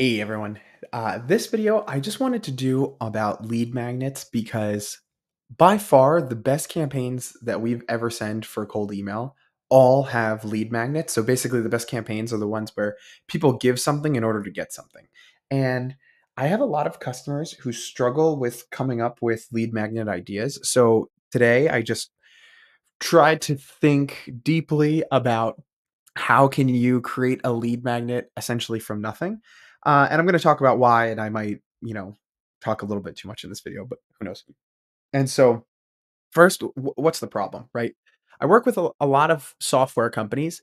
Hey everyone. This video I just wanted to do about lead magnets because by far the best campaigns that we've ever sent for cold email all have lead magnets. So basically the best campaigns are the ones where people give something in order to get something. And I have a lot of customers who struggle with coming up with lead magnet ideas. So today I just tried to think deeply about how can you create a lead magnet essentially from nothing? And I'm going to talk about why, and I might, talk a little bit too much in this video, but who knows? And so, first, what's the problem, right? I work with a lot of software companies,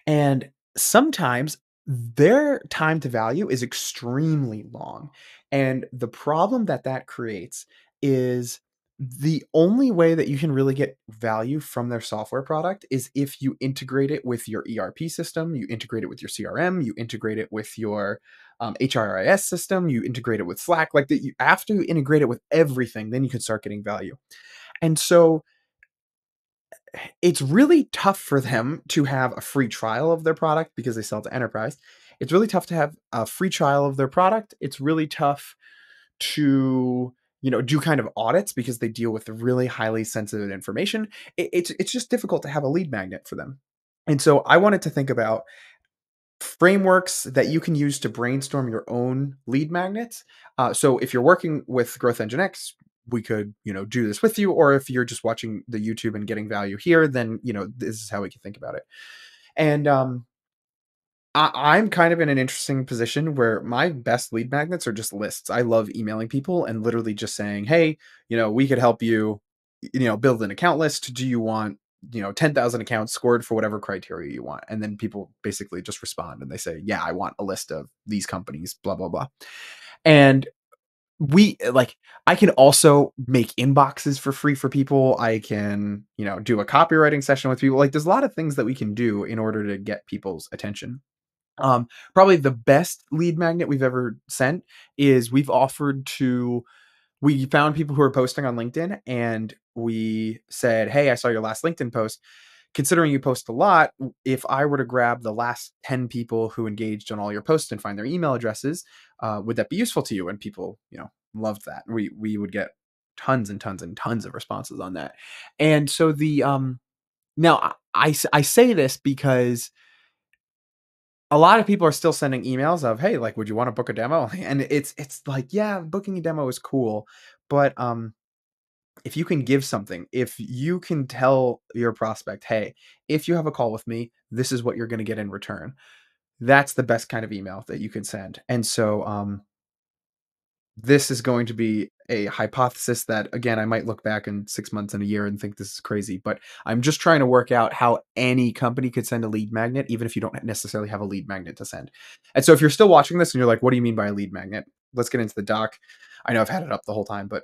and sometimes their time to value is extremely long. And the problem that that creates is the only way that you can really get value from their software product is if you integrate it with your ERP system, you integrate it with your CRM, you integrate it with your HRIS system, you integrate it with Slack. Like that, you after you integrate it with everything, then you can start getting value. And so it's really tough for them to have a free trial of their product because they sell to enterprise. It's really tough to have a free trial of their product. It's really tough to, do kind of audits because they deal with really highly sensitive information. It's just difficult to have a lead magnet for them. And so I wanted to think about frameworks that you can use to brainstorm your own lead magnets. So if you're working with Growth Engine X, we could, do this with you. Or if you're just watching the YouTube and getting value here, then, this is how we can think about it. And I'm kind of in an interesting position where my best lead magnets are just lists. I love emailing people and literally just saying, hey, we could help you, build an account list. Do you want 10,000 accounts scored for whatever criteria you want? And then people basically just respond and they say, yeah, I want a list of these companies, blah, blah, blah. And we like, I can also make inboxes for free for people. I can, do a copywriting session with people. Like, there's a lot of things that we can do in order to get people's attention. Probably the best lead magnet we've ever sent is we found people who are posting on LinkedIn and we said, hey, I saw your last LinkedIn post. Considering you post a lot, if I were to grab the last 10 people who engaged on all your posts and find their email addresses, would that be useful to you? And people, loved that. We would get tons and tons and tons of responses on that. And so now I say this because a lot of people are still sending emails of, "Hey, like, would you wanna book a demo?" And it's like, yeah, booking a demo is cool, but, if you can give something, if you can tell your prospect, "Hey, if you have a call with me, this is what you're gonna get in return." That's the best kind of email that you can send, and so, this is going to be a hypothesis that, again, I might look back in 6 months and a year and think this is crazy, but I'm just trying to work out how any company could send a lead magnet, even if you don't necessarily have a lead magnet to send. And so if you're still watching this and you're like, "What do you mean by a lead magnet?" Let's get into the doc. I know I've had it up the whole time, but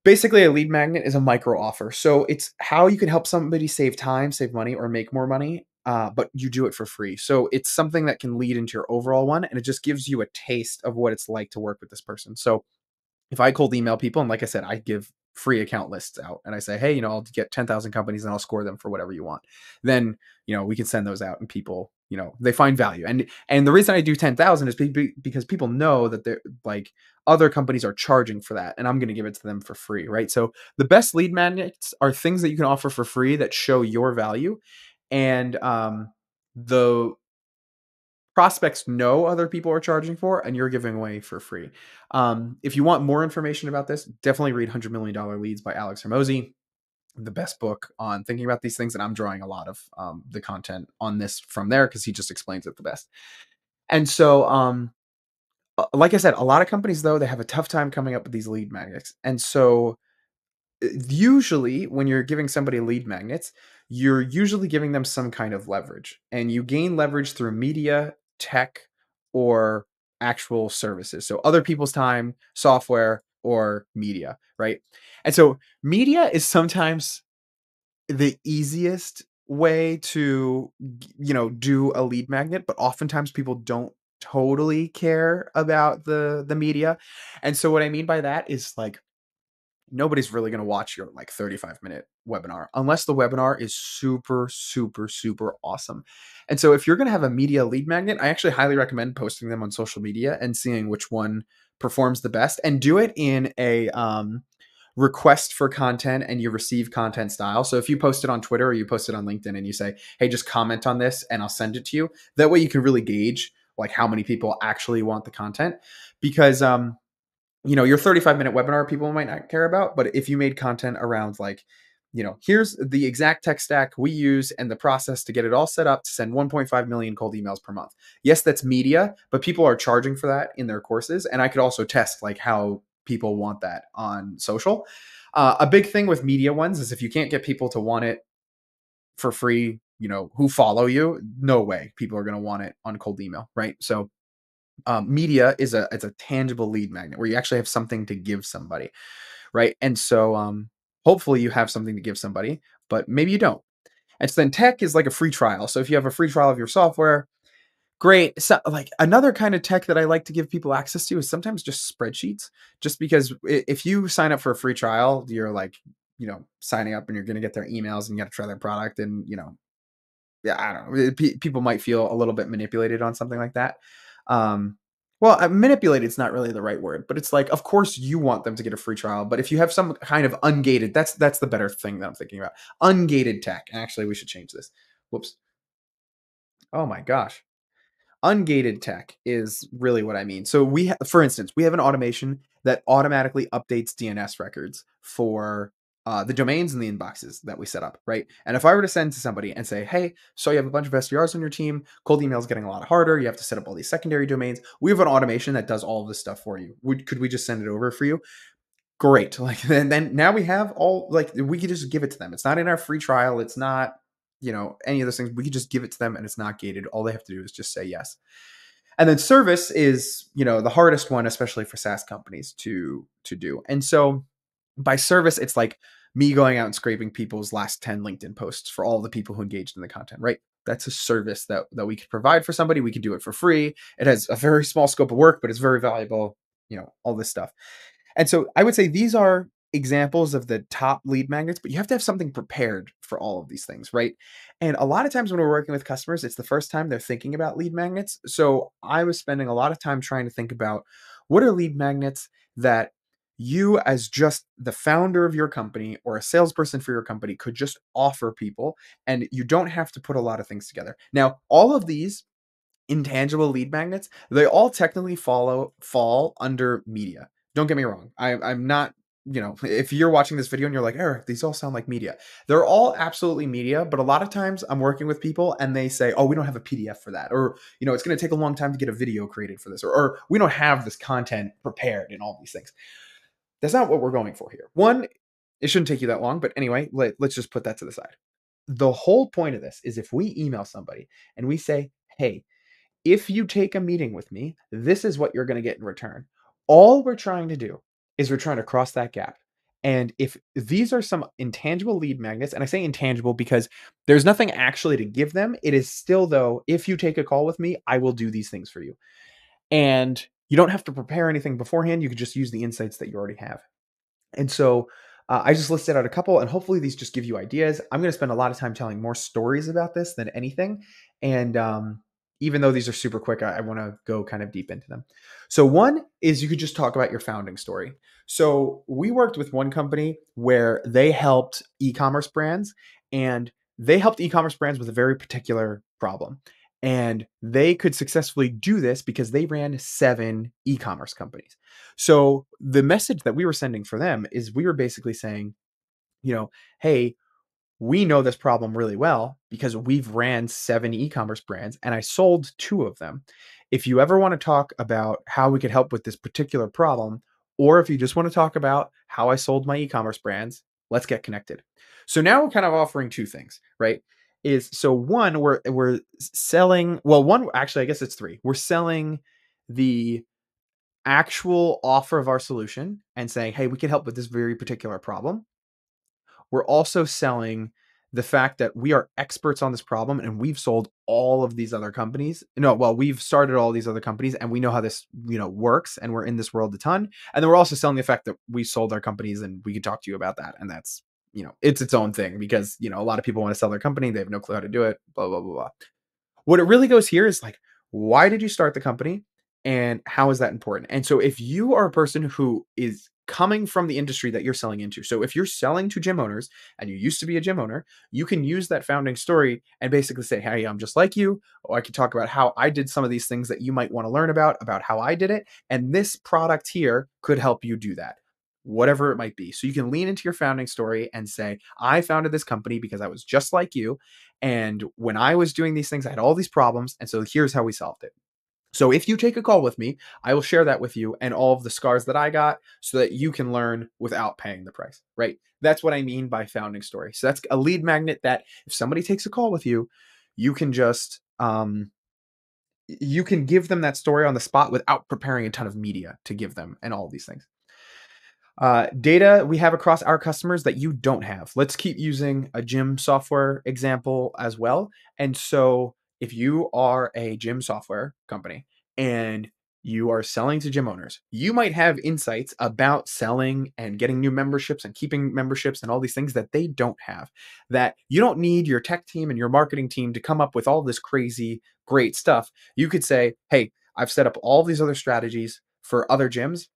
basically, a lead magnet is a micro offer. So it's how you can help somebody save time, save money, or make more money, but you do it for free. So it's something that can lead into your overall one, and it just gives you a taste of what it's like to work with this person. So if I cold email people, and like I said, I give free account lists out and I say, hey, I'll get 10,000 companies and I'll score them for whatever you want. Then, we can send those out and people, they find value. And the reason I do 10,000 is because people know that they're like other companies are charging for that and I'm going to give it to them for free. Right. So the best lead magnets are things that you can offer for free that show your value. And, the prospects know other people are charging for and you're giving away for free. If you want more information about this, definitely read $100 Million Leads by Alex Hermosi, the best book on thinking about these things. And I'm drawing a lot of the content on this from there because he just explains it the best. And so, like I said, a lot of companies, though, they have a tough time coming up with these lead magnets. And so usually when you're giving somebody lead magnets, you're usually giving them some kind of leverage and you gain leverage through media, tech, or actual services. So other people's time, software, or media, right? And so media is sometimes the easiest way to, do a lead magnet, but oftentimes people don't totally care about the media. And so what I mean by that is like nobody's really going to watch your like 35-minute webinar unless the webinar is super, super, super awesome. And so if you're going to have a media lead magnet, I actually highly recommend posting them on social media and seeing which one performs the best, and do it in a request for content and you receive content style. So if you post it on Twitter or you post it on LinkedIn and you say, hey, just comment on this and I'll send it to you. That way you can really gauge like how many people actually want the content, because your 35-minute webinar people might not care about, but if you made content around like, here's the exact tech stack we use and the process to get it all set up to send 1.5 million cold emails per month. Yes, that's media, but people are charging for that in their courses. And I could also test like how people want that on social. A big thing with media ones is if you can't get people to want it for free, who follow you, no way people are going to want it on cold email, right? So media is it's a tangible lead magnet where you actually have something to give somebody, right? And so hopefully you have something to give somebody, but maybe you don't. And so then tech is like a free trial. So if you have a free trial of your software, great. So like another kind of tech that I like to give people access to is sometimes just spreadsheets, just because if you sign up for a free trial, you're like, signing up and you're going to get their emails and you got to try their product, and yeah, I don't know. People might feel a little bit manipulated on something like that. Well, manipulated is not really the right word, but it's like, of course you want them to get a free trial, but if you have some kind of ungated, that's the better thing that I'm thinking about. Ungated tech. Actually, we should change this. Whoops. Oh my gosh. Ungated tech is really what I mean. So for instance, we have an automation that automatically updates DNS records for the domains and the inboxes that we set up, right? And if I were to send to somebody and say, hey, so you have a bunch of SDRs on your team, cold email is getting a lot harder, you have to set up all these secondary domains. We have an automation that does all of this stuff for you. Could we just send it over for you? Great. Like then now we have all, like, we could just give it to them. It's not in our free trial. It's not, any of those things. We could just give it to them and it's not gated. All they have to do is just say yes. And then service is, the hardest one, especially for SaaS companies to do. And so by service, it's like me going out and scraping people's last 10 LinkedIn posts for all the people who engaged in the content, right? That's a service that we could provide for somebody. We could do it for free. It has a very small scope of work, but it's very valuable, all this stuff. And so I would say these are examples of the top lead magnets, but you have to have something prepared for all of these things, right? And a lot of times when we're working with customers, it's the first time they're thinking about lead magnets. So I was spending a lot of time trying to think about what are lead magnets that you, as just the founder of your company or a salesperson for your company, could just offer people, and you don't have to put a lot of things together. Now, all of these intangible lead magnets, they all technically fall under media. Don't get me wrong. I'm not, if you're watching this video and you're like, Eric, these all sound like media. They're all absolutely media, but a lot of times I'm working with people and they say, oh, we don't have a PDF for that. Or, it's going to take a long time to get a video created for this. Or we don't have this content prepared and all these things. That's not what we're going for here. One, it shouldn't take you that long, but anyway, let's just put that to the side. The whole point of this is if we email somebody and we say, hey, if you take a meeting with me, this is what you're going to get in return. All we're trying to do is we're trying to cross that gap. And if these are some intangible lead magnets, and I say intangible because there's nothing actually to give them, it is still, though, if you take a call with me, I will do these things for you. And you don't have to prepare anything beforehand. You could just use the insights that you already have. And so I just listed out a couple, and hopefully these just give you ideas. I'm going to spend a lot of time telling more stories about this than anything. And even though these are super quick, I want to go kind of deep into them. So one is you could just talk about your founding story. So we worked with one company where they helped e-commerce brands, and they helped e-commerce brands with a very particular problem. And they could successfully do this because they ran 7 e-commerce companies. So the message that we were sending for them is we were basically saying, hey, we know this problem really well because we've ran 7 e-commerce brands and I sold 2 of them. If you ever want to talk about how we could help with this particular problem, or if you just want to talk about how I sold my e-commerce brands, let's get connected. So now we're kind of offering 2 things, right? So one, we're selling, well, one, actually, I guess it's 3. We're selling the actual offer of our solution and saying, hey, we can help with this very particular problem. We're also selling the fact that we are experts on this problem and we've sold all of these other companies. No, well, we've started all these other companies and we know how this, works, and we're in this world a ton. And then we're also selling the fact that we sold our companies and we could talk to you about that. And that's it's its own thing because, a lot of people want to sell their company. They have no clue how to do it, blah, blah, blah, blah. What it really goes here is like, why did you start the company and how is that important? And so if you are a person who is coming from the industry that you're selling into, so if you're selling to gym owners and you used to be a gym owner, you can use that founding story and basically say, hey, I'm just like you. Or I can talk about how I did some of these things that you might want to learn about how I did it. And this product here could help you do that. Whatever it might be. So you can lean into your founding story and say, I founded this company because I was just like you. And when I was doing these things, I had all these problems. And so here's how we solved it. So if you take a call with me, I will share that with you and all of the scars that I got so that you can learn without paying the price, right? That's what I mean by founding story. So that's a lead magnet that if somebody takes a call with you, you can just you can give them that story on the spot without preparing a ton of media to give them and all of these things. Data we have across our customers that you don't have. Let's keep using a gym software example as well. And so, if you are a gym software company and you are selling to gym owners, you might have insights about selling and getting new memberships and keeping memberships and all these things that they don't have. That you don't need your tech team and your marketing team to come up with all this crazy, great stuff. You could say, hey, I've set up all these other strategies for other gyms.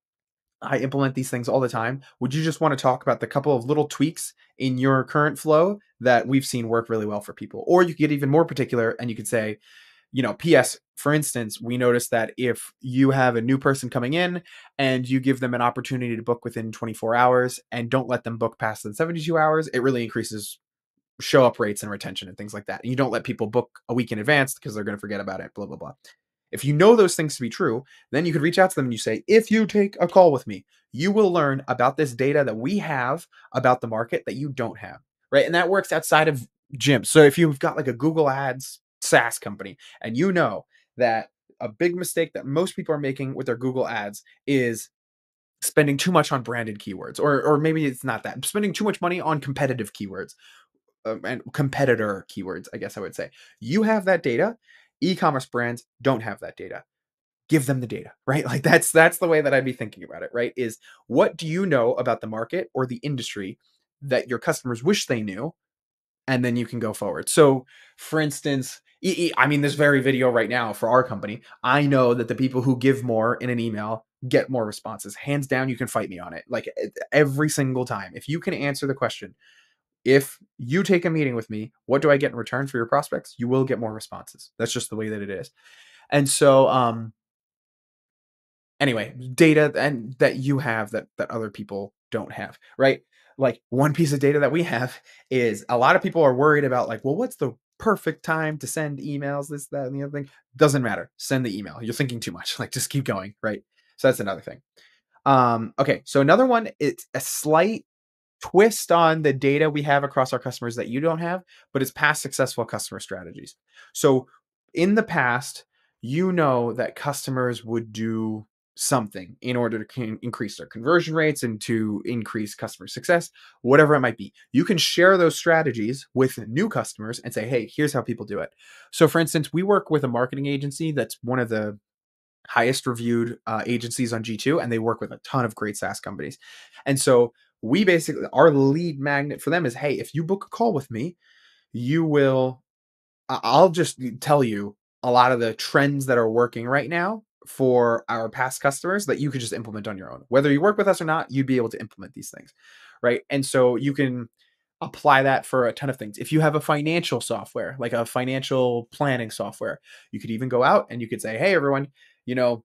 I implement these things all the time. Would you just want to talk about the couple of little tweaks in your current flow that we've seen work really well for people? Or you could get even more particular and you could say, PS, for instance, we noticed that if you have a new person coming in and you give them an opportunity to book within 24 hours and don't let them book past the 72 hours, it really increases show up rates and retention and things like that. And you don't let people book a week in advance because they're going to forget about it, blah, blah, blah. If you know those things to be true, then you could reach out to them and you say, if you take a call with me, you will learn about this data that we have about the market that you don't have, right? And that works outside of gyms. So if you've got like a Google Ads SaaS company and you know that a big mistake that most people are making with their Google Ads is spending too much on branded keywords, or maybe it's not that, spending too much money on competitive keywords and competitor keywords, I guess I would say. You have that data. E-commerce brands don't have that data. Give them the data, right? Like that's the way that I'd be thinking about it, right? Is what do you know about the market or the industry that your customers wish they knew? And then you can go forward. So, for instance, I mean, this very video right now for our company, I know that the people who give more in an email get more responses. Hands down, you can fight me on it. Like every single time. If you can answer the question, if you take a meeting with me, what do I get in return for your prospects? You will get more responses. That's just the way that it is. And so, anyway, data and that you have that other people don't have, right? Like one piece of data that we have is a lot of people are worried about like, well, what's the perfect time to send emails, this, that, and the other thing. Doesn't matter. Send the email. You're thinking too much. Like just keep going, right? So that's another thing. Okay, so another one, it's a slight twist on the data we have across our customers that you don't have, but it's past successful customer strategies. So in the past, you know that customers would do something in order to increase their conversion rates and to increase customer success, whatever it might be. You can share those strategies with new customers and say, hey, here's how people do it. So, for instance, we work with a marketing agency that's one of the highest reviewed agencies on G2, and they work with a ton of great SaaS companies. And so we basically, our lead magnet for them is, hey, if you book a call with me, you will, I'll just tell you a lot of the trends that are working right now for our past customers that you could just implement on your own. Whether you work with us or not, you'd be able to implement these things, right? And so you can apply that for a ton of things. If you have a financial software, like a financial planning software, you could even go out and you could say, hey, everyone, you know,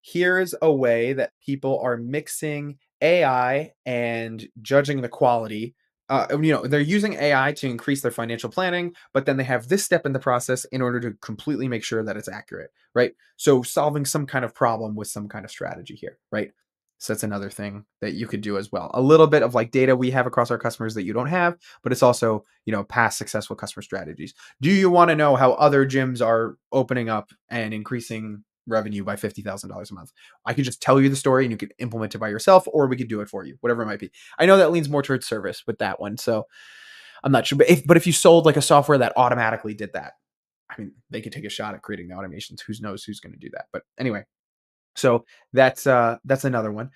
here's a way that people are mixing AI and judging the quality. They're using AI to increase their financial planning, but then they have this step in the process in order to completely make sure that it's accurate, right? So solving some kind of problem with some kind of strategy here, right? So that's another thing that you could do as well. A little bit of like data we have across our customers that you don't have, but it's also, past successful customer strategies. Do you want to know how other gyms are opening up and increasing revenue by $50,000 a month? I could just tell you the story and you could implement it by yourself, or we could do it for you, whatever it might be. I know that leans more towards service with that one. So I'm not sure, but if you sold like a software that automatically did that, I mean, they could take a shot at creating the automations. Who knows who's going to do that? But anyway, so that's another one.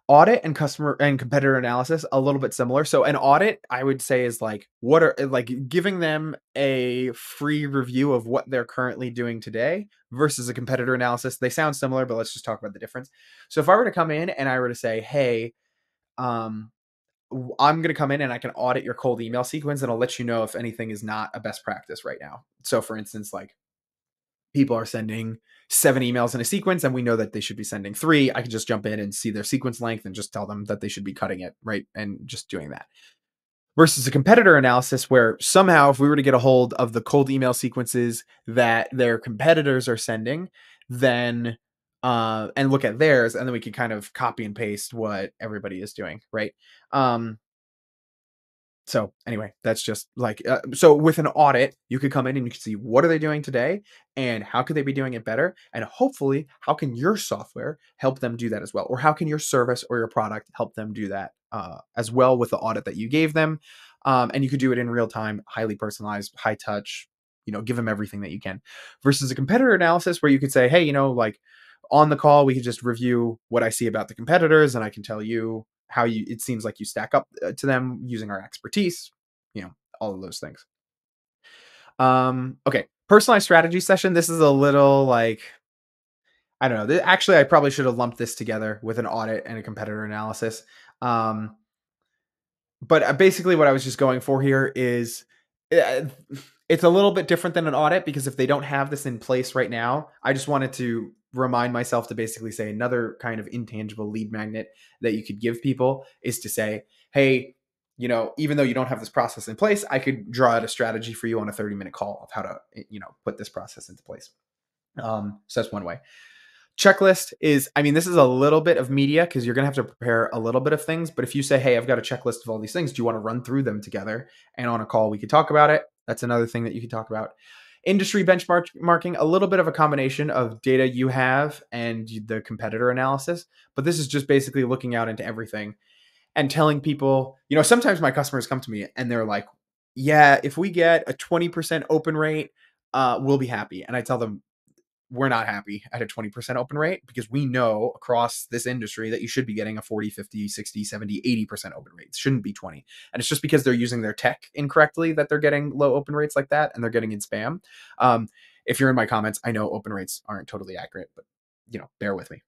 Audit and customer and competitor analysis, a little bit similar. So an audit, I would say, is like what are like giving them a free review of what they're currently doing today versus a competitor analysis. They sound similar, but let's just talk about the difference. So if I were to come in and I were to say, hey, um, I'm going to come in and I can audit your cold email sequence and I'll let you know if anything is not a best practice right now. So for instance, like people are sending 7 emails in a sequence and we know that they should be sending 3, I can just jump in and see their sequence length and just tell them that they should be cutting it, right? And just doing that. Versus a competitor analysis where somehow if we were to get a hold of the cold email sequences that their competitors are sending, then and look at theirs, and then we can kind of copy and paste what everybody is doing, right? Um, so anyway, that's just like so with an audit, you could come in and you can see what are they doing today and how could they be doing it better, and hopefully how can your software help them do that as well, or how can your service or your product help them do that as well with the audit that you gave them. And you could do it in real time, highly personalized, high touch, give them everything that you can, versus a competitor analysis where you could say, hey, like on the call we could just review what I see about the competitors and I can tell you how it seems like you stack up to them using our expertise, all of those things. Okay. Personalized strategy session. This is a little like, I don't know. Actually, I probably should have lumped this together with an audit and a competitor analysis. Um, but basically what I was just going for here is uh, it's a little bit different than an audit because if they don't have this in place right now, I just wanted to remind myself to basically say another kind of intangible lead magnet that you could give people is to say, hey, even though you don't have this process in place, I could draw out a strategy for you on a 30-minute call of how to, put this process into place. So that's one way. Checklist is, I mean, this is a little bit of media because you're going to have to prepare a little bit of things. But if you say, hey, I've got a checklist of all these things, do you want to run through them together? And on a call, we could talk about it. That's another thing that you could talk about. Industry benchmarking, a little bit of a combination of data you have and the competitor analysis. But this is just basically looking out into everything and telling people, sometimes my customers come to me and they're like, yeah, if we get a 20% open rate, we'll be happy. And I tell them, we're not happy at a 20% open rate because we know across this industry that you should be getting a 40, 50, 60, 70, 80% open rate. It shouldn't be 20. And it's just because they're using their tech incorrectly that they're getting low open rates like that and they're getting in spam. If you're in my comments, I know open rates aren't totally accurate, but bear with me.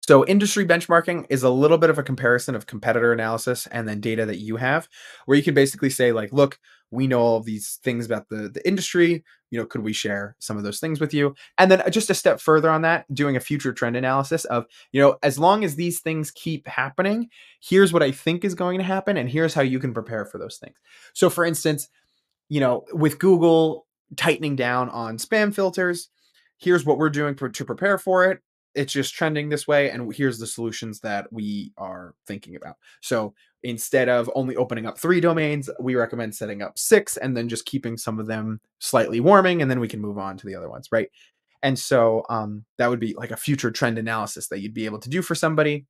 So industry benchmarking is a little bit of a comparison of competitor analysis and then data that you have, where you can basically say like, look, we know all of these things about the industry, could we share some of those things with you? And then just a step further on that, doing a future trend analysis of, as long as these things keep happening, here's what I think is going to happen. And here's how you can prepare for those things. So for instance, with Google tightening down on spam filters, here's what we're doing to prepare for it. It's just trending this way. And here's the solutions that we are thinking about. So instead of only opening up 3 domains, we recommend setting up 6 and then just keeping some of them slightly warming. And then we can move on to the other ones. Right. And so that would be like a future trend analysis that you'd be able to do for somebody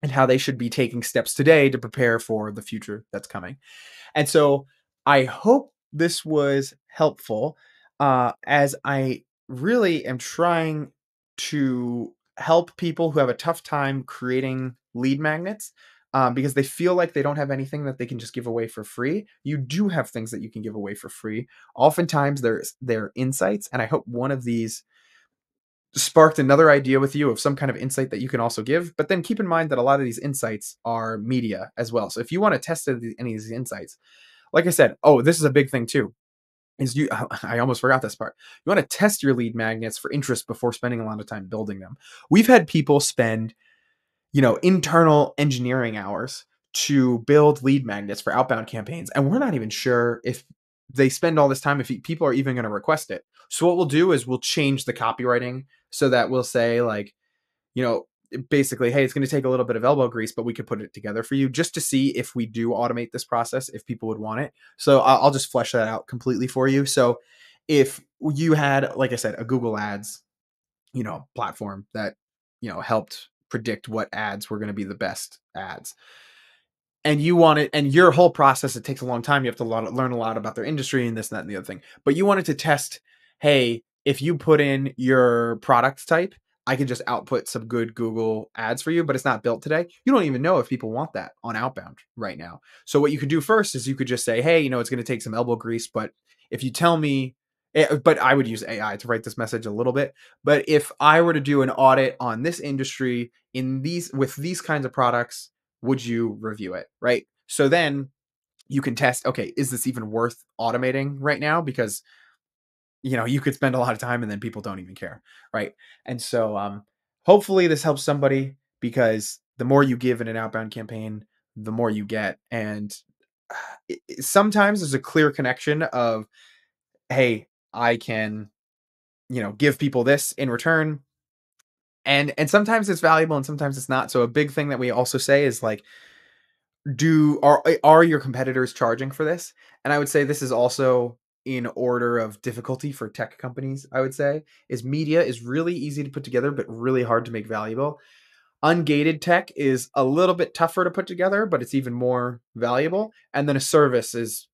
and how they should be taking steps today to prepare for the future that's coming. And so I hope this was helpful as I really am trying to help people who have a tough time creating lead magnets because they feel like they don't have anything that they can just give away for free. You do have things that you can give away for free. Oftentimes they're insights, and I hope one of these sparked another idea with you of some kind of insight that you can also give. But then keep in mind that a lot of these insights are media as well. So if you want to test any of these insights, like I said, this is a big thing too. I almost forgot this part. You want to test your lead magnets for interest before spending a lot of time building them. We've had people spend, internal engineering hours to build lead magnets for outbound campaigns, and we're not even sure if they spend all this time if people are even going to request it. So what we'll do is we'll change the copywriting so that we'll say like, you know, basically, hey, it's going to take a little bit of elbow grease, but we could put it together for you just to see if we do automate this process, if people would want it. So I'll just flesh that out completely for you. So if you had, like I said, a Google Ads, platform that, helped predict what ads were going to be the best ads, and you want it, and your whole process, it takes a long time. You have to learn a lot about their industry and this, and that, and the other thing. But you wanted to test, hey, if you put in your product type, I can just output some good Google ads for you, but it's not built today. You don't even know if people want that on outbound right now. So what you could do first is you could just say, hey, it's going to take some elbow grease, but if you tell me, but I would use AI to write this message a little bit. But if I were to do an audit on this industry in these with these kinds of products, would you review it? Right. So then you can test, okay, is this even worth automating right now? Because you could spend a lot of time and then people don't even care, right? And so hopefully this helps somebody, because the more you give in an outbound campaign, the more you get. And sometimes there's a clear connection of, hey, I can, give people this in return. And sometimes it's valuable and sometimes it's not. So a big thing that we also say is like, are your competitors charging for this? And I would say this is also in order of difficulty for tech companies. I would say is media is really easy to put together but really hard to make valuable. Ungated tech is a little bit tougher to put together, but it's even more valuable. And then a service is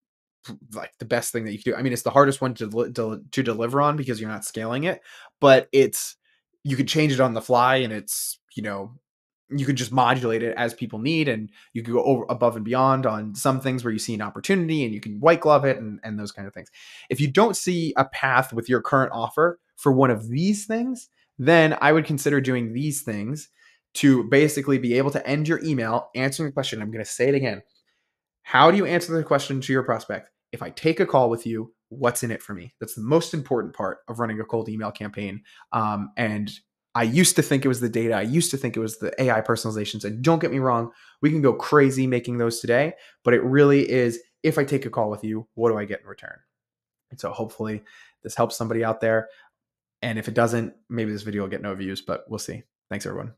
like the best thing that you can do. I mean, it's the hardest one to deliver on because you're not scaling it, but you can change it on the fly, and it's you can just modulate it as people need, and you can go over above and beyond on some things where you see an opportunity, and you can white glove it, and those kind of things. If you don't see a path with your current offer for one of these things, then I would consider doing these things to basically be able to end your email answering the question. I'm going to say it again. How do you answer the question to your prospect? If I take a call with you, what's in it for me? That's the most important part of running a cold email campaign. And I used to think it was the data. I used to think it was the AI personalizations. And don't get me wrong, we can go crazy making those today, but it really is, if I take a call with you, what do I get in return? And so hopefully this helps somebody out there. And if it doesn't, maybe this video will get no views, but we'll see. Thanks, everyone.